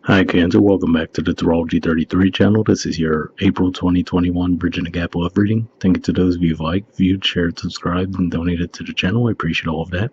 Hi, Cancer. Welcome back to the Astrology 33 channel. This is your April 2021 Bridging the Gap love reading. Thank you to those of you who liked, viewed, shared, subscribed, and donated to the channel. I appreciate all of that.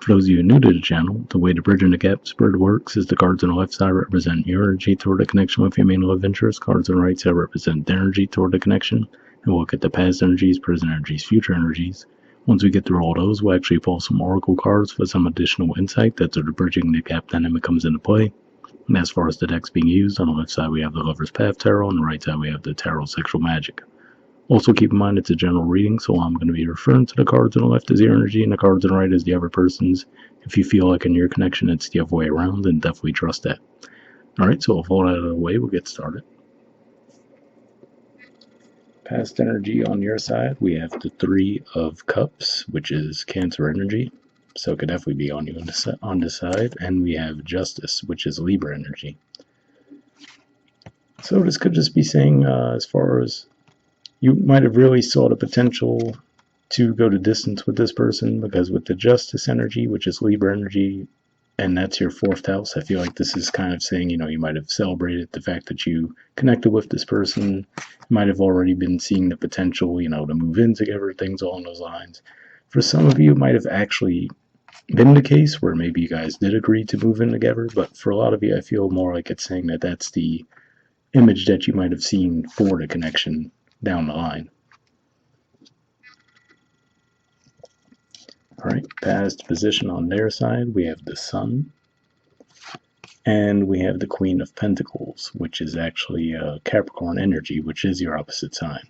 For those of you new to the channel, the way the Bridging the Gap spread works is the cards on the left side represent your energy toward the connection with your main love interest. Cards on the right side represent their energy toward the connection. And we'll look at the past energies, present energies, future energies. Once we get through all those, we'll actually pull some oracle cards for some additional insight. That's where the Bridging the Gap dynamic comes into play. And as far as the decks being used, on the left side we have the Lover's Path Tarot, on the right side we have the Tarot Sexual Magic. Also keep in mind it's a general reading, so I'm going to be referring to the cards on the left as your energy and the cards on the right as the other person's. If you feel like in your connection it's the other way around, then definitely trust that. Alright, so with all that out of the way, we'll get started. Past energy on your side, we have the Three of Cups, which is Cancer energy. So it could definitely be on you on this side. And we have Justice, which is Libra energy. So this could just be saying, as far as you might have really saw the potential to go to distance with this person, because with the Justice energy, which is Libra energy, and that's your fourth house, I feel like this is kind of saying, you might have celebrated the fact that you connected with this person, might have already been seeing the potential, to move in together, things along those lines. For some of you, it might have actually been the case where maybe you guys did agree to move in together, but for a lot of you, I feel more like it's saying that that's the image that you might have seen for the connection down the line. Alright, past position on their side, we have the Sun, and we have the Queen of Pentacles, which is actually Capricorn energy, which is your opposite sign.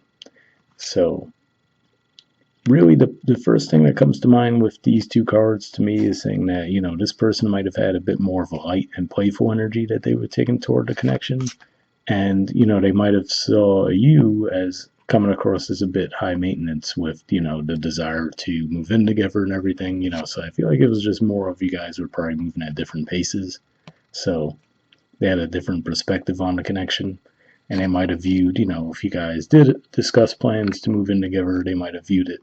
So really the first thing that comes to mind with these two cards to me is saying that, this person might have had a bit more of a light and playful energy that they were taking toward the connection. And, they might have saw you as coming across as a bit high maintenance with, the desire to move in together and everything, So I feel like it was just more of you guys were probably moving at different paces. So they had a different perspective on the connection. And they might have viewed, if you guys did discuss plans to move in together, they might have viewed it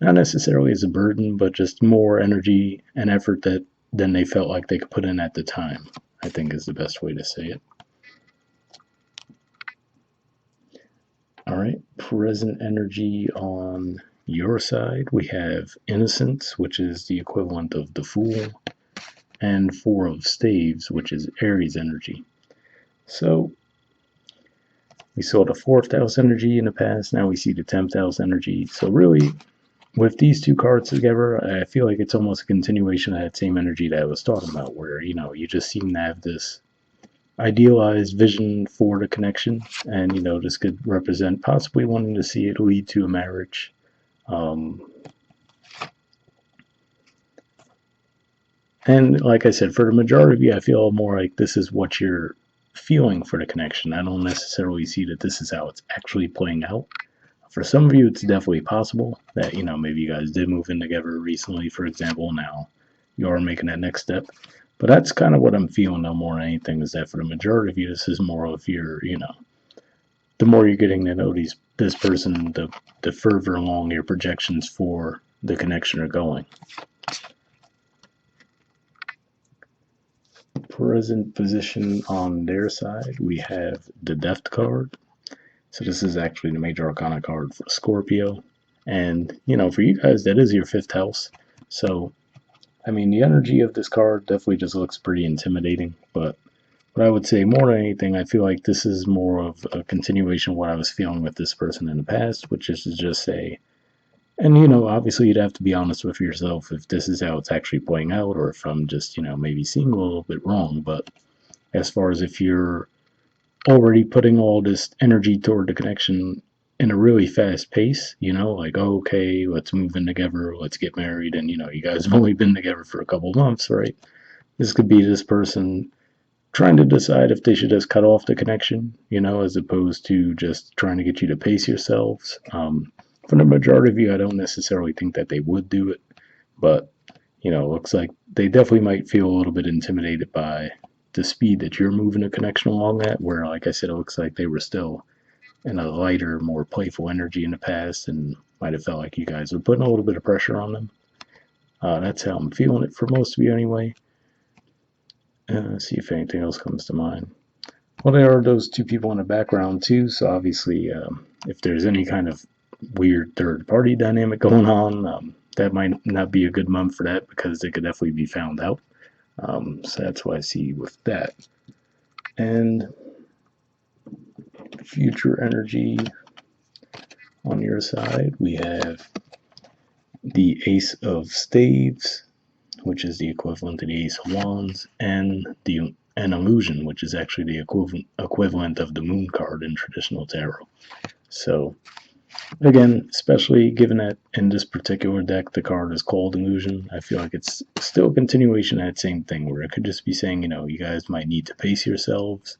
not necessarily as a burden, but just more energy and effort than they felt like they could put in at the time, I think is the best way to say it. Alright, present energy on your side, we have Innocence, which is the equivalent of the Fool, and Four of Staves, which is Aries energy. So, we saw the 4th house energy in the past, now we see the 10th house energy. So really, with these two cards together, I feel like it's almost a continuation of that same energy that I was talking about, where, you just seem to have this idealized vision for the connection, and this could represent possibly wanting to see it lead to a marriage. And like I said, for the majority of you, I feel more like this is what you're feeling for the connection. I don't necessarily see that this is how it's actually playing out. For some of you, it's definitely possible that, maybe you guys did move in together recently, for example. Now you are making that next step. But that's kind of what I'm feeling, no more than anything, is that for the majority of you, this is more of your, the more you're getting to know this person, the further along your projections for the connection are going. Present position on their side, we have the Death card. So this is actually the major arcana card for Scorpio. And, for you guys, that is your 5th house. So, I mean, the energy of this card definitely just looks pretty intimidating. But what I would say more than anything, I feel like this is more of a continuation of what I was feeling with this person in the past, which is to just say, and, obviously you'd have to be honest with yourself if this is how it's actually playing out, or if I'm just, maybe seeing a little bit wrong. But as far as if you're already putting all this energy toward the connection in a really fast pace, like, oh, okay, let's move in together, let's get married, and, you guys have only been together for a couple months, right? This could be this person trying to decide if they should just cut off the connection, as opposed to just trying to get you to pace yourselves. For the majority of you, I don't necessarily think that they would do it, but, it looks like they definitely might feel a little bit intimidated by the speed that you're moving a connection along at, where, like I said, it looks like they were still in a lighter, more playful energy in the past, and might have felt like you guys were putting a little bit of pressure on them. That's how I'm feeling it for most of you anyway. See if anything else comes to mind. Well, there are those two people in the background too, so obviously, if there's any kind of weird third party dynamic going on, that might not be a good month for that because it could definitely be found out. So that's why I see with that. And future energy on your side, we have the Ace of Staves, which is the equivalent to the Ace of Wands, and an illusion, which is actually the equivalent of the Moon card in traditional tarot. So again, especially given that in this particular deck the card is called illusion, I feel like it's still a continuation of that same thing where it could just be saying, you guys might need to pace yourselves.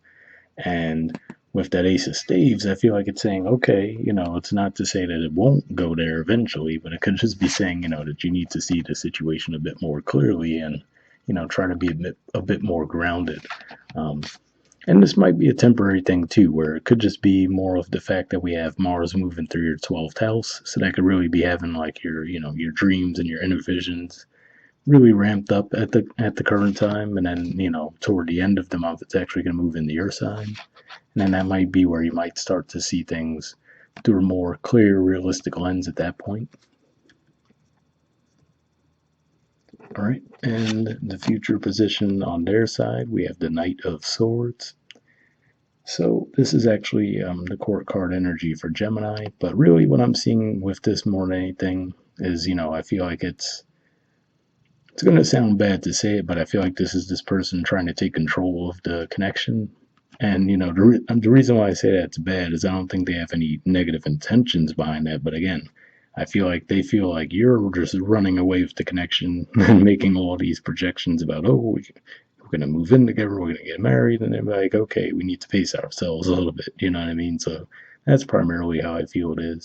And with that Ace of Staves, I feel like it's saying, okay, it's not to say that it won't go there eventually, but it could just be saying, that you need to see the situation a bit more clearly and, try to be a bit more grounded. And this might be a temporary thing too, where it could just be more of the fact that we have Mars moving through your 12th house, so that could really be having like your dreams and your inner visions really ramped up at the current time, and then toward the end of the month, it's actually going to move into your sign, and then that might be where you might start to see things through a more clear, realistic lens at that point. All right, and the future position on their side, we have the Knight of Swords. So this is actually the court card energy for Gemini, but really what I'm seeing with this more than anything is, I feel like it's going to sound bad to say it, but I feel like this is this person trying to take control of the connection. And, the reason why I say that's bad is I don't think they have any negative intentions behind that. But again, I feel like they feel like you're just running away with the connection and making all these projections about, oh, we're going to move in together, we're going to get married. And they're like, okay, we need to pace ourselves a little bit. You know what I mean? So that's primarily how I feel it is,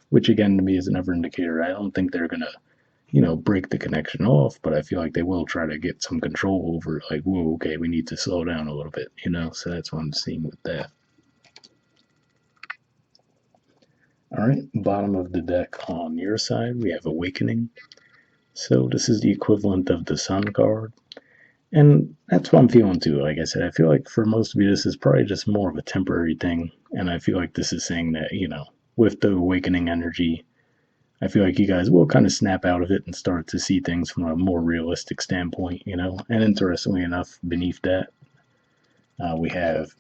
which again, to me is another indicator. I don't think they're going to break the connection off, but I feel like they will try to get some control over it. Like, whoa, okay, we need to slow down a little bit, so that's what I'm seeing with that. All right, bottom of the deck on your side, we have Awakening. So this is the equivalent of the Sun card. And that's what I'm feeling too. Like I said, I feel like for most of you, this is probably just more of a temporary thing. And I feel like this is saying that, with the Awakening energy, I feel like you guys will kind of snap out of it and start to see things from a more realistic standpoint, And interestingly enough, beneath that, we have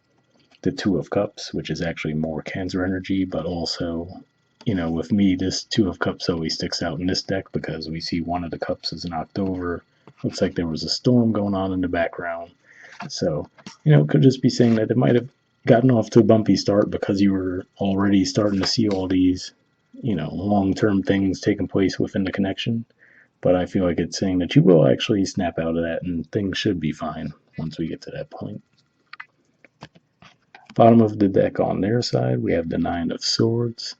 the Two of Cups, which is actually more Cancer energy, but also, with me, this Two of Cups always sticks out in this deck because we see one of the cups is knocked over. Looks like there was a storm going on in the background. So, it could just be saying that it might have gotten off to a bumpy start because you were already starting to see all these long-term things taking place within the connection. But I feel like it's saying that you will actually snap out of that and things should be fine once we get to that point. Bottom of the deck on their side, we have the Nine of Swords.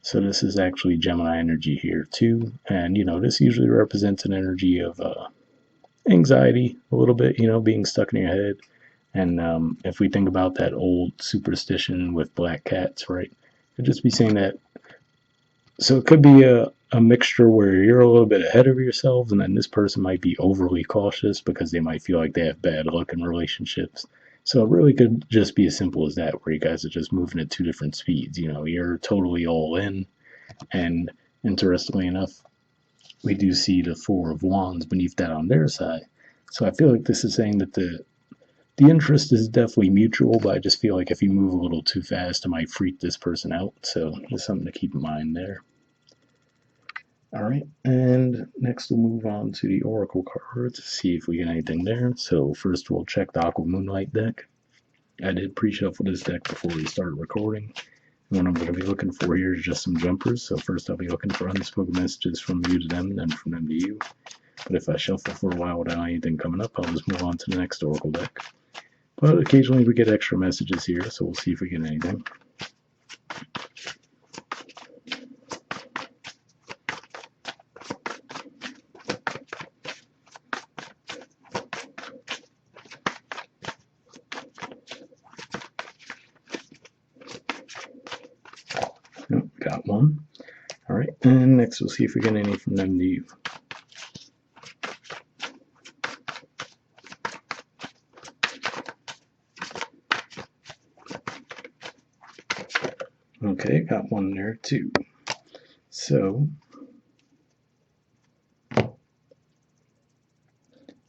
So this is actually Gemini energy here too. And, this usually represents an energy of anxiety a little bit, being stuck in your head. And if we think about that old superstition with black cats, right, it could just be saying that. So it could be a mixture where you're a little bit ahead of yourselves, and then this person might be overly cautious because they might feel like they have bad luck in relationships. So it really could just be as simple as that, where you guys are just moving at two different speeds. You're totally all in, and interestingly enough, we do see the Four of Wands beneath that on their side. So I feel like this is saying that the interest is definitely mutual, but I just feel like if you move a little too fast, it might freak this person out. So there's something to keep in mind there. All right, and next we'll move on to the Oracle cards, see if we get anything there. So first we'll check the Aqua Moonlight deck. I did pre-shuffle this deck before we started recording. And what I'm going to be looking for here is just some jumpers. So first I'll be looking for unspoken messages from you to them, then from them to you. But if I shuffle for a while without anything coming up, I'll just move on to the next Oracle deck. But occasionally we get extra messages here, so we'll see if we get anything. Nope, got one. All right, and next we'll see if we get any from them to you. Okay, got one there too. So,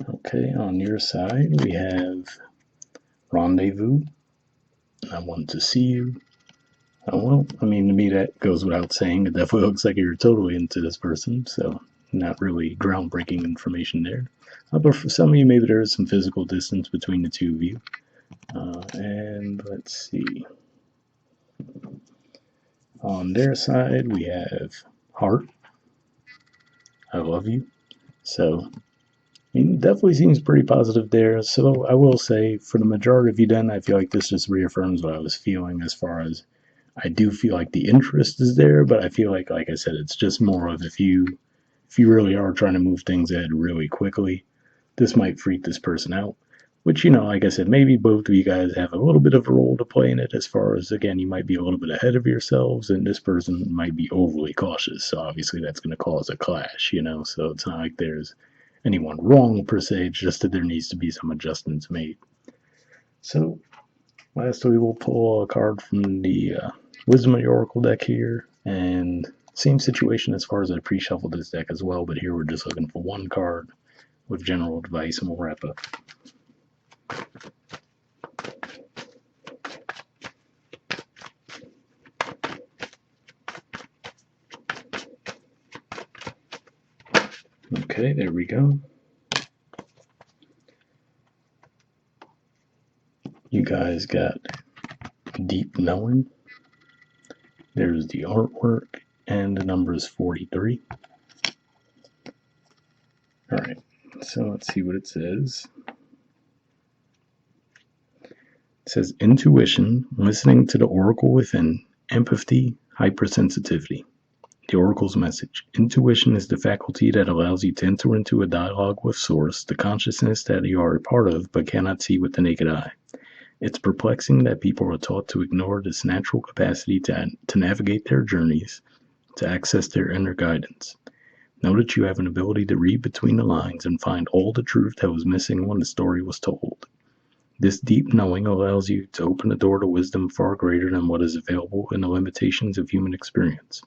okay, on your side, we have rendezvous. I want to see you. Oh, well, I mean, to me, that goes without saying. It definitely looks like you're totally into this person, so not really groundbreaking information there. But for some of you, maybe there is some physical distance between the two of you. And let's see. On their side, we have heart. I love you. So, I mean, definitely seems pretty positive there. So, I will say, for the majority of you, then, I feel like this just reaffirms what I was feeling as far as I do feel like the interest is there, but I feel like I said, it's just more of if you really are trying to move things ahead really quickly, this might freak this person out. Which, like I said, maybe both of you guys have a little bit of a role to play in it as far as, again, you might be a little bit ahead of yourselves, and this person might be overly cautious. So obviously that's going to cause a clash. So it's not like there's anyone wrong per se, it's just that there needs to be some adjustments made. So lastly, we'll pull a card from the Wisdom of the Oracle deck here, and same situation as far as I pre-shuffled this deck as well, but here we're just looking for one card with general advice, and we'll wrap up. Okay, there we go. You guys got Deep Knowing. There's the artwork, and the number is 43. Alright, so let's see what it says. It says intuition, listening to the oracle within, empathy, hypersensitivity. The oracle's message. Intuition is the faculty that allows you to enter into a dialogue with Source, the consciousness that you are a part of but cannot see with the naked eye. It's perplexing that people are taught to ignore this natural capacity to navigate their journeys, to access their inner guidance. Know that you have an ability to read between the lines and find all the truth that was missing when the story was told. This deep knowing allows you to open a door to wisdom far greater than what is available in the limitations of human experience.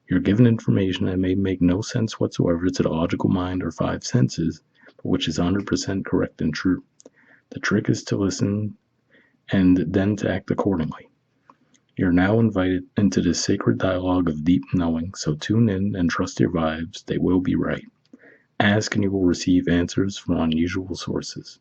You're given information that may make no sense whatsoever to the logical mind or five senses, but which is 100% correct and true. The trick is to listen and then to act accordingly. You're now invited into this sacred dialogue of deep knowing, so tune in and trust your vibes, they will be right. Ask and you will receive answers from unusual sources.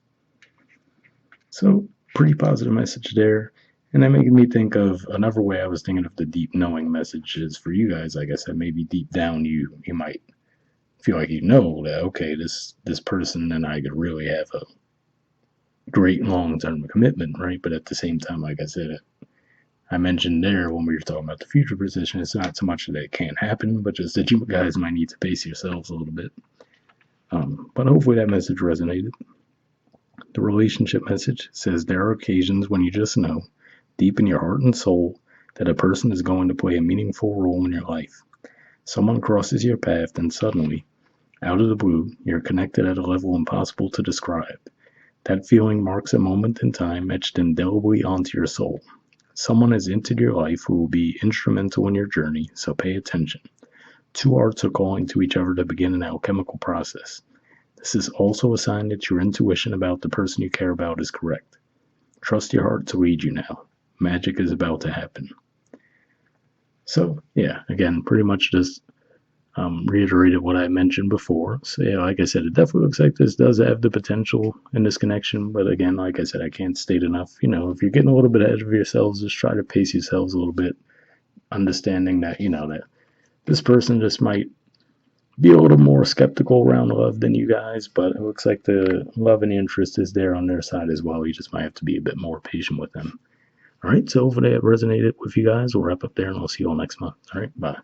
So, pretty positive message there. And that made me think of another way I was thinking of the deep knowing message is for you guys. Like I said, maybe deep down you might feel like that, okay, this person and I could really have a great long-term commitment, right? But at the same time, like I said, I mentioned there when we were talking about the future position, it's not so much that it can't happen, but just that you guys might need to pace yourselves a little bit. But hopefully that message resonated. The relationship message says there are occasions when you just know, deep in your heart and soul, that a person is going to play a meaningful role in your life. Someone crosses your path and suddenly, out of the blue, you're connected at a level impossible to describe. That feeling marks a moment in time etched indelibly onto your soul. Someone has entered your life who will be instrumental in your journey, so pay attention. Two hearts are calling to each other to begin an alchemical process. This is also a sign that your intuition about the person you care about is correct. Trust your heart to lead you now. Magic is about to happen. So, yeah, again, pretty much just reiterated what I mentioned before. So, yeah, like I said, it definitely looks like this does have the potential in this connection. But again, like I said, I can't state enough. If you're getting a little bit ahead of yourselves, just try to pace yourselves a little bit, understanding that, that this person just might be a little more skeptical around love than you guys, but it looks like the love and interest is there on their side as well. You just might have to be a bit more patient with them. All right, so hopefully it resonated with you guys. We'll wrap up there, and I'll see you all next month. All right, bye.